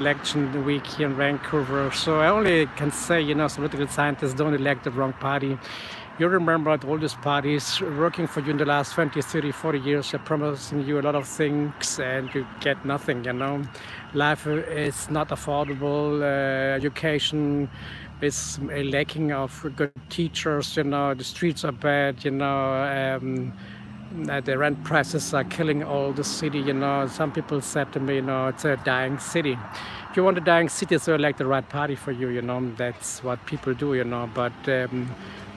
election week here in Vancouver. So I only can say, political scientists don't elect the wrong party. You remember all these parties working for you in the last 20, 30, 40 years. They're promising you a lot of things and you get nothing, Life is not affordable. Education is a lacking of good teachers, the streets are bad, the rent prices are killing all the city, Some people said to me, it's a dying city. If you want a dying city, so elect the right party for you, That's what people do, But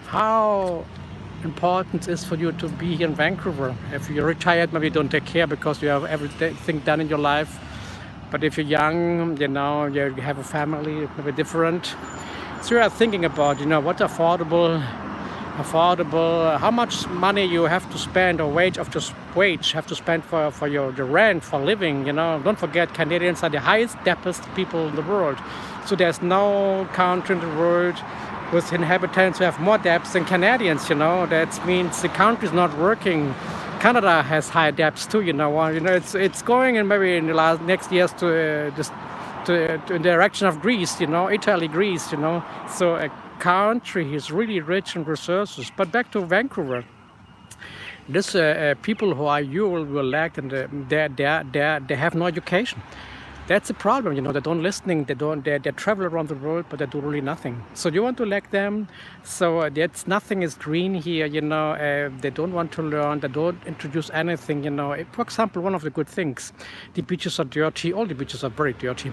how important is for you to be here in Vancouver? If you're retired, maybe you don't take care because you have everything done in your life. But if you're young, you have a family, it may be different. So you are thinking about, what's affordable, how much money you have to spend or wage have to spend for your the rent, for living, Don't forget, Canadians are the highest debtest people in the world. So there's no country in the world with inhabitants who have more debts than Canadians, That means the country is not working. Canada has high debts too, It's going in maybe in the next years to the direction of Greece, Italy, Greece, So a country is really rich in resources. But back to Vancouver. This people who are you will elect, and they have no education. That's the problem, They don't listening. They travel around the world, but they do really nothing. So you want to elect them. So that's nothing is green here, They don't want to learn. They don't introduce anything, For example, one of the good things, the beaches are dirty. All the beaches are very dirty.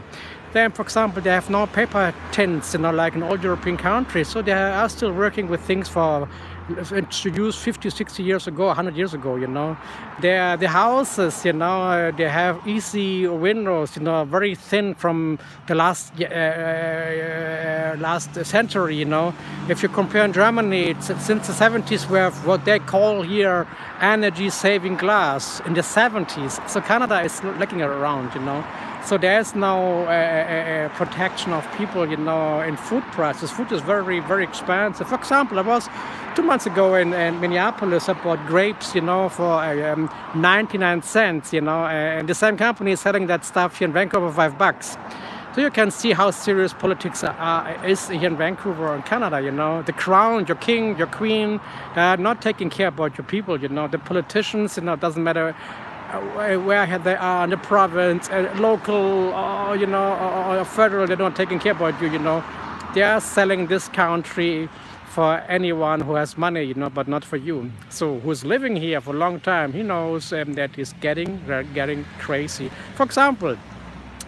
Then, for example, they have no paper tins, like in all European countries. So they are still working with things introduced 50, 60 years ago, 100 years ago, The houses, they have easy windows, very thin from the last century, If you compare in Germany, since the 70s, we have what they call here energy-saving glass in the 70s. So Canada is looking around, So there's no protection of people, in food prices. Food is very, very expensive. For example, I was 2 months ago in Minneapolis. I bought grapes, for 99 cents, and the same company is selling that stuff here in Vancouver for $5. So you can see how serious politics is here in Vancouver and Canada, The crown, your king, your queen, they are not taking care about your people, The politicians, doesn't matter where they are in the province, local, or federal, they're not taking care about you, They are selling this country for anyone who has money, but not for you. So who's living here for a long time, he knows that it's getting crazy. For example,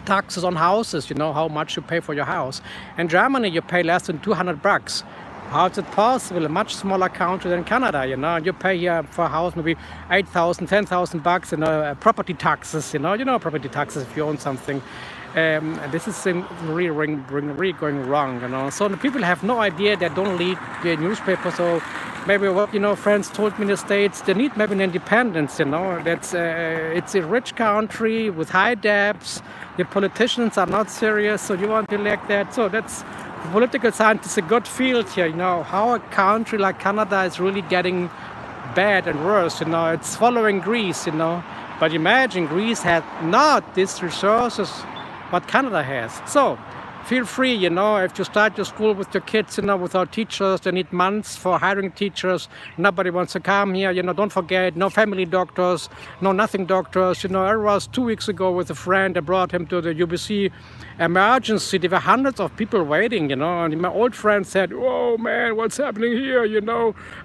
taxes on houses, how much you pay for your house. In Germany, you pay less than $200. How is it possible? A much smaller country than Canada, You pay here for a house maybe $8,000, $10,000, property taxes, property taxes if you own something. This is really going wrong, So the people have no idea. They don't read the newspaper. So maybe what friends told me in the States, they need maybe an independence. That's it's a rich country with high debts. The politicians are not serious. So you want to elect that. So that's political science is a good field here. How a country like Canada is really getting bad and worse. It's following Greece. But imagine Greece had not these resources what Canada has. So feel free, if you start your school with your kids, without teachers, they need months for hiring teachers. Nobody wants to come here, don't forget, no family doctors, no nothing doctors. I was 2 weeks ago with a friend. I brought him to the UBC emergency. There were hundreds of people waiting, and my old friend said, "Oh man, what's happening here,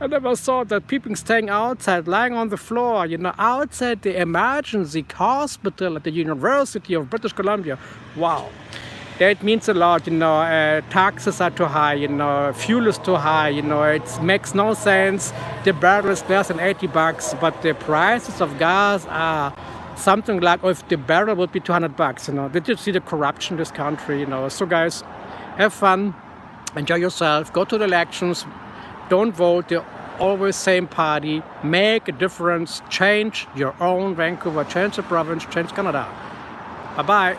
I never thought that people staying outside, lying on the floor, outside the emergency hospital at the University of British Columbia. Wow. That means a lot, taxes are too high, fuel is too high, it makes no sense. The barrel is less than $80, but the prices of gas are something like, if the barrel would be $200, Did you see the corruption in this country, So guys, have fun, enjoy yourself, go to the elections, don't vote the always same party, make a difference, change your own Vancouver, change the province, change Canada. Bye-bye.